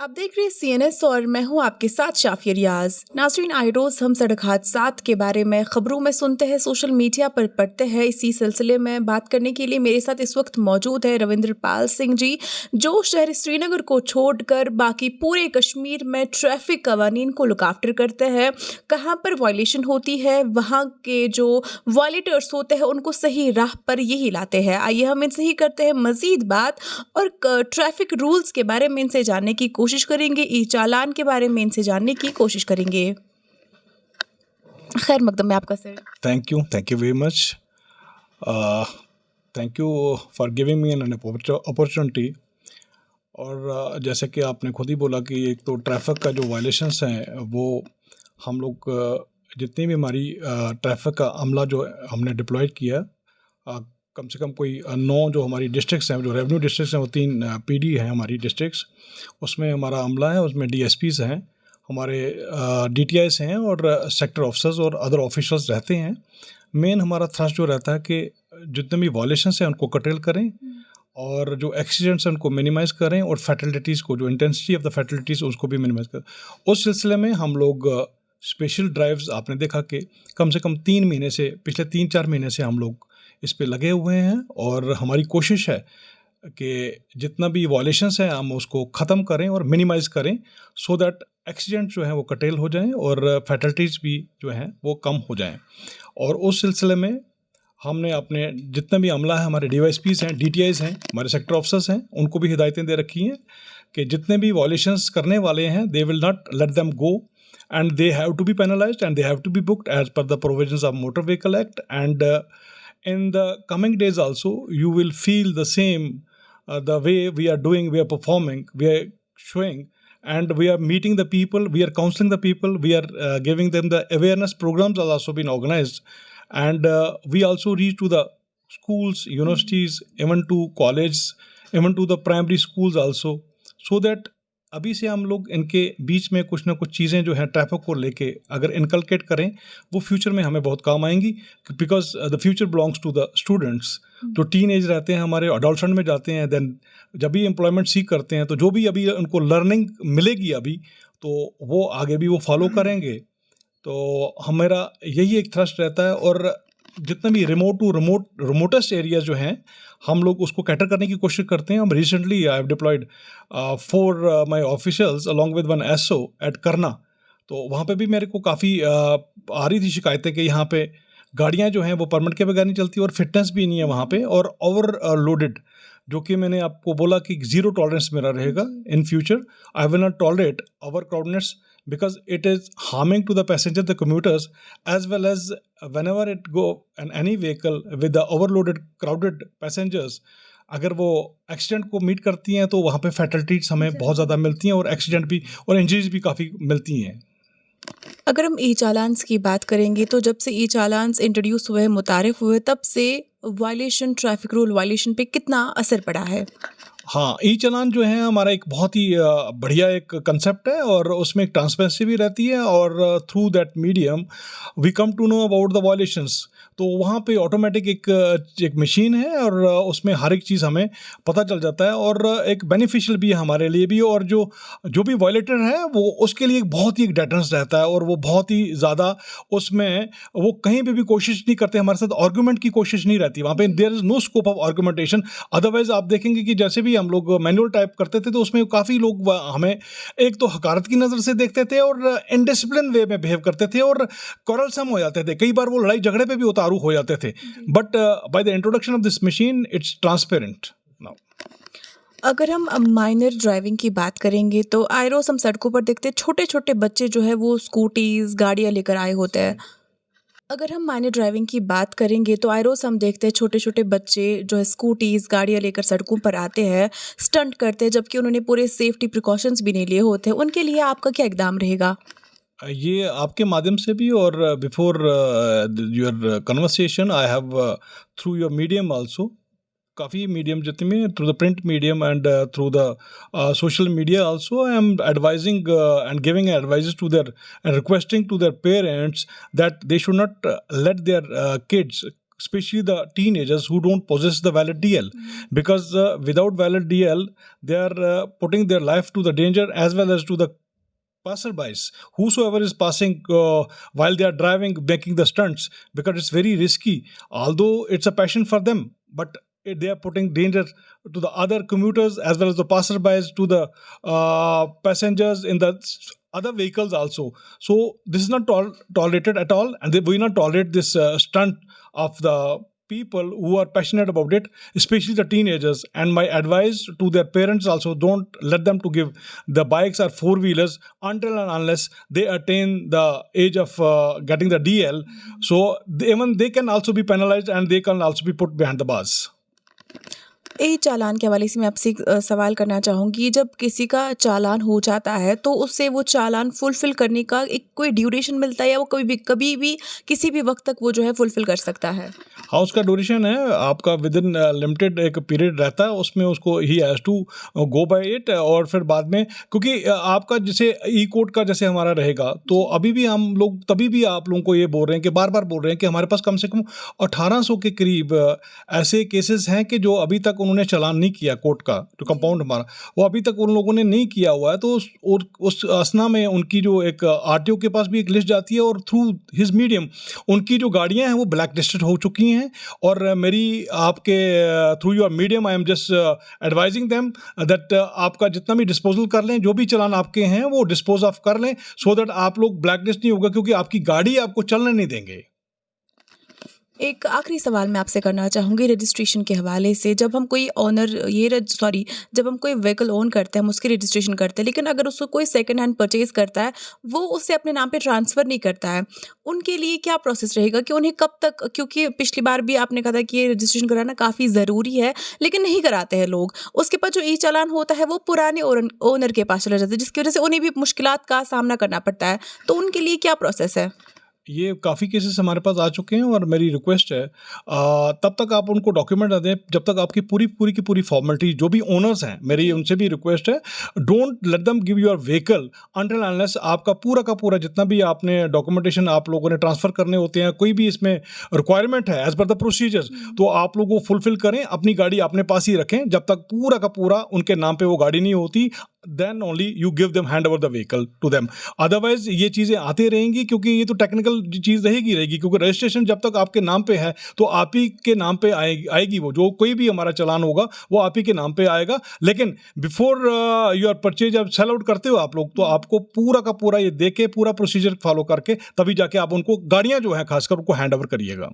आप देख रहे हैं CNS और मैं हूं आपके साथ शाफिया रियाज। नाज़रीन, आए रोज़ हम सड़क हादसात के बारे में खबरों में सुनते हैं, सोशल मीडिया पर पढ़ते हैं। इसी सिलसिले में बात करने के लिए मेरे साथ इस वक्त मौजूद है रविंद्र पाल सिंह जी, जो शहर श्रीनगर को छोड़कर बाकी पूरे कश्मीर में ट्रैफिक कवानीन को लुक आफ्टर करते हैं। कहाँ पर वायलेशन होती है, वहाँ के जो वायलेटर्स होते हैं उनको सही राह पर यही लाते हैं। आइए हम इनसे ही करते हैं मज़ीद बात और ट्रैफिक रूल्स के बारे में इनसे जानने की कोशिश करेंगे, ई चालान के बारे में इनसे जानने की कोशिश करेंगे। खैर मकदम में आपका sir. Thank you very much. Thank you for giving me an opportunity. और जैसे कि आपने खुद ही बोला कि एक तो ट्रैफिक का जो वायलेशंस हैं वो हम लोग जितनी भी हमारी ट्रैफिक का अमला जो हमने डिप्लॉयड किया, कम से कम कोई 9 जो हमारी डिस्ट्रिक्ट्स हैं, जो रेवेन्यू डिस्ट्रिक्ट्स हैं, वो 3 PD हैं हमारी डिस्ट्रिक्ट्स। उसमें हमारा अमला है, उसमें DSPs हैं, हमारे DTIs हैं और सेक्टर ऑफिसर्स और अदर ऑफिसर्स रहते हैं। मेन हमारा थ्रस्ट जो रहता है कि जितने भी वायलेशंस हैं उनको कटेल करें और जो एक्सीडेंट्स हैं उनको मिनिमाइज़ करें और फैटलिटीज़ को, जो इंटेंसिटी ऑफ द फैटलिटीज़ उसको भी मिनिमाइज़ करें। उस सिलसिले में हम लोग स्पेशल ड्राइव्स, आपने देखा कि कम से कम 3 महीने से, पिछले 3-4 महीने से हम लोग इस पे लगे हुए हैं और हमारी कोशिश है कि जितना भी वायलेशंस हैं हम उसको ख़त्म करें और मिनिमाइज़ करें, सो दैट एक्सीडेंट जो हैं वो कटेल हो जाएं और फैटलिटीज़ भी जो हैं वो कम हो जाएं। और उस सिलसिले में हमने अपने जितना भी अमला है, हमारे DYSPs हैं, DTIs हैं, हमारे सेक्टर ऑफिसर्स हैं, उनको भी हिदायतें दे रखी हैं कि जितने भी वायलेशंस करने वाले हैं, they will not let them go and they have to be penalized and they have to be booked as per the provisions of Motor Vehicle Act. And in the coming days also you will feel the same, the way we are doing, we are performing, we are showing, and we are meeting the people, we are counseling the people, we are giving them the awareness programs are also been organized, and we also reach to the schools, universities, even to colleges, even to the primary schools also, so that अभी से हम लोग इनके बीच में कुछ ना कुछ चीज़ें जो हैं ट्रैफिक को लेके अगर इनकलकेट करें, वो फ्यूचर में हमें बहुत काम आएंगी, because the future belongs to the students. जो टीन एज रहते हैं, हमारे अडल्टसन में जाते हैं, देन जब भी एम्प्लॉयमेंट सीख करते हैं, तो जो भी अभी उनको लर्निंग मिलेगी अभी, तो वो आगे भी वो फॉलो करेंगे। तो हमारा यही एक थ्रस्ट रहता है। और जितने भी रिमोटेस्ट एरियाज जो हैं, हम लोग उसको कैटर करने की कोशिश करते हैं। हम recently I have deployed 4 my officials along with 1 SO at करना। तो वहाँ पे भी मेरे को काफ़ी आ रही थी शिकायतें कि यहाँ पे गाड़ियाँ जो हैं वो परमिट के बगैर नहीं चलती और फिटनेस भी नहीं है वहाँ पे, और ओवर लोडेड, जो कि मैंने आपको बोला कि 0 टॉलरेंस मेरा रहेगा in future. I will not tolerate over crowdness because it is harming to the passenger, the commuters, as well as whenever it go in any vehicle with the overloaded crowded passengers, अगर वो accident को meet करती हैं तो वहाँ पे fatalities हमें बहुत ज़्यादा मिलती हैं और एक्सीडेंट भी और इंजरीज भी काफ़ी मिलती हैं। अगर हम ई चालान्स की बात करेंगे तो जब से ई चालान्स इंट्रोड्यूस हुए, मुतारिफ हुए, तब से वायलेशन, ट्रैफिक रूल वायलेशन पे कितना असर पड़ा है? हाँ, ई चालान जो है हमारा एक बहुत ही बढ़िया एक कंसेप्ट है और उसमें एक ट्रांसपेरेंसी भी रहती है, और through that medium we come to know about the violations. तो वहाँ पे ऑटोमेटिक एक मशीन है और उसमें हर एक चीज़ हमें पता चल जाता है, और एक बेनिफिशियल भी है हमारे लिए भी, और जो भी वायलेटर है वो उसके लिए बहुत ही एक डेटरेंस रहता है, और वो बहुत ही ज़्यादा उसमें वो कहीं पे भी कोशिश नहीं करते, हमारे साथ आर्गूमेंट की कोशिश नहीं रहती वहाँ पे। There is no scope of argumentation. Otherwise आप देखेंगे कि जैसे भी हम लोग मैनुअल टाइप करते थे तो उसमें काफ़ी लोग हमें एक तो हकारत की नज़र से देखते थे और इनडिसिप्लिन वे में बिहेव करते थे और quarrelsome हो जाते थे, कई बार वो लड़ाई झगड़े पे भी उतारू हो जाते थे। But by the introduction of this machine it's transparent now. अगर हम माइनर ड्राइविंग की बात करेंगे तो आए रोज़ हम सड़कों पर देखते हैं छोटे छोटे बच्चे जो है वो स्कूटीज़, गाड़ियाँ लेकर आए होते हैं। अगर हम माइनर ड्राइविंग की बात करेंगे तो आए रोज़ हम देखते हैं छोटे छोटे बच्चे जो है स्कूटीज़, गाड़ियाँ लेकर सड़कों पर आते हैं, स्टंट करते हैं, जबकि उन्होंने पूरे सेफ्टी प्रिकॉशंस भी नहीं लिए होते हैं। उनके लिए आपका क्या इकदाम रहेगा? ये आपके माध्यम से भी और before your conversation I have through your medium also, काफ़ी मीडियम जितने में through the print medium and through the social media also I am advising and giving advises to their and requesting to their parents that they should not let their kids especially the teenagers who don't possess the valid DL, because without valid DL, they are putting their life to the danger as well as to the passerbys, whosoever is passing while they are driving, making the stunts, because it's very risky. Although it's a passion for them, but they are putting danger to the other commuters as well as the passerbys, to the passengers in the other vehicles also. So this is not tolerated at all, and we will not tolerate this stunt of the people who are passionate about it, especially the teenagers. And my advice to their parents also, don't let them to give the bikes or four-wheelers until and unless they attain the age of getting the DL. So even they can also be penalized and they can also be put behind the bars. ए चालान के हवाले से मैं आपसे एक सवाल करना चाहूँगी। जब किसी का चालान हो जाता है तो उससे वो चालान फुलफ़िल करने का एक कोई ड्यूरेशन मिलता है, या वो कभी भी किसी भी वक्त तक वो जो है फुलफ़िल कर सकता है? हाँ, उसका ड्यूरेशन है आपका विद इन लिमिटेड एक पीरियड रहता है, उसमें उसको ही has to go by it. और फिर बाद में, क्योंकि आपका जैसे ई कोड का जैसे हमारा रहेगा, तो अभी भी हम लोग, तभी भी आप लोगों को ये बोल रहे हैं कि बार बार बोल रहे हैं कि हमारे पास कम से कम 1800 के करीब ऐसे केसेस हैं कि जो अभी तक उन्होंने चालान नहीं किया। कोर्ट का जो कंपाउंड हमारा, वो अभी तक उन लोगों ने नहीं किया हुआ है। तो उस असना में उनकी जो एक आरटीओ के पास भी एक लिस्ट जाती है, और थ्रू हिज मीडियम उनकी जो गाड़ियां हैं वो ब्लैक लिस्टेड हो चुकी हैं। और मेरी आपके through your medium I am just advising them that आपका जितना भी डिस्पोजल कर लें, जो भी चालान आपके हैं वो डिस्पोज ऑफ कर लें, सो दैट आप लोग ब्लैक लिस्ट नहीं होगा, क्योंकि आपकी गाड़ी आपको चलने नहीं देंगे। एक आखिरी सवाल मैं आपसे करना चाहूँगी रजिस्ट्रेशन के हवाले से। जब हम कोई जब हम कोई व्हीकल ओन करते हैं, हम उसकी रजिस्ट्रेशन करते हैं, लेकिन अगर उसको कोई सेकंड हैंड परचेज़ करता है, वो उसे अपने नाम पे ट्रांसफ़र नहीं करता है, उनके लिए क्या प्रोसेस रहेगा कि उन्हें कब तक, क्योंकि पिछली बार भी आपने कहा था कि ये रजिस्ट्रेशन कराना काफ़ी ज़रूरी है, लेकिन नहीं कराते हैं लोग। उसके बाद जो ई चालान होता है वो पुराने ओनर के पास चला जाता है, जिसकी वजह से उन्हें भी मुश्किलात का सामना करना पड़ता है। तो उनके लिए क्या प्रोसेस है? ये काफ़ी केसेस हमारे पास आ चुके हैं, और मेरी रिक्वेस्ट है तब तक आप उनको डॉक्यूमेंट ना दें जब तक आपकी पूरी की पूरी फॉर्मेलिटी, जो भी ओनर्स हैं, मेरी उनसे भी रिक्वेस्ट है, don't let them give your vehicle until unless आपका पूरा का पूरा जितना भी आपने डॉक्यूमेंटेशन आप लोगों ने ट्रांसफ़र करने होते हैं, कोई भी इसमें रिक्वायरमेंट है एज पर द प्रोसीजर्स, तो आप लोग वो फुलफिल करें, अपनी गाड़ी अपने पास ही रखें जब तक पूरा का पूरा उनके नाम पे वो गाड़ी नहीं होती। then only you give them hand over the vehicle to them, otherwise ये चीज़ें आती रहेंगी, क्योंकि ये तो टेक्निकल चीज़ रहेगी, क्योंकि रजिस्ट्रेशन जब तक आपके नाम पे है तो आप ही के नाम पे आएगी वो, जो कोई भी हमारा चालान होगा वो आप ही के नाम पे आएगा। लेकिन बिफोर योर परचेज जब सेल आउट करते हो आप लोग, तो आपको पूरा का पूरा ये देके, पूरा प्रोसीजर फॉलो करके तभी जाके आप उनको गाड़ियाँ जो हैं खासकर उनको हैंड ओवर करिएगा।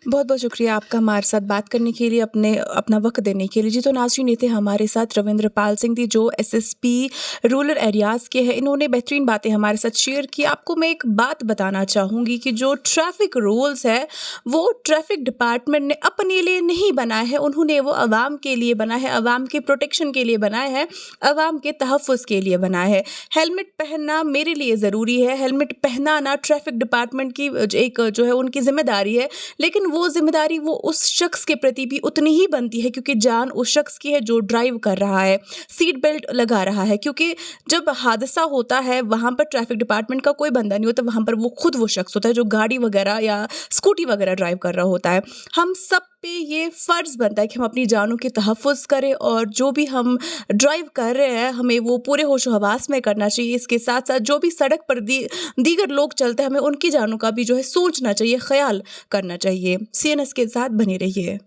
बहुत बहुत शुक्रिया आपका हमारे साथ बात करने के लिए, अपना वक्त देने के लिए। जी, तो नाज़रीन, ये थे हमारे साथ रविंद्र पाल सिंह जी, जो एसएसपी रूरल एरियाज़ के हैं। इन्होंने बेहतरीन बातें हमारे साथ शेयर की। आपको मैं एक बात बताना चाहूँगी कि जो ट्रैफ़िक रूल्स है वो ट्रैफ़िक डिपार्टमेंट ने अपने लिए नहीं बनाए हैं, उन्होंने वो आवाम के लिए बनाए हैं, आवाम के प्रोटेक्शन के लिए बनाए हैं, आवाम के तहफ़्फ़ुज़ के लिए बनाए हैं। हेलमेट पहनना मेरे लिए ज़रूरी है, हेलमेट पहनाना ट्रैफ़िक डिपार्टमेंट की एक जो है उनकी ज़िम्मेदारी है, लेकिन वो जिम्मेदारी वो उस शख्स के प्रति भी उतनी ही बनती है, क्योंकि जान उस शख्स की है जो ड्राइव कर रहा है, सीट बेल्ट लगा रहा है। क्योंकि जब हादसा होता है वहाँ पर ट्रैफिक डिपार्टमेंट का कोई बंदा नहीं होता, वहाँ पर वो शख्स होता है जो गाड़ी वगैरह या स्कूटी वगैरह ड्राइव कर रहा होता है। हम सब पे ये फ़र्ज़ बनता है कि हम अपनी जानों के तहफ़्फ़ुज़ करें, और जो भी हम ड्राइव कर रहे हैं हमें वो पूरे होशो हवास में करना चाहिए। इसके साथ साथ जो भी सड़क पर दीगर लोग चलते हैं, हमें उनकी जानों का भी जो है सोचना चाहिए, ख्याल करना चाहिए। सीएनएस के साथ बने रहिए।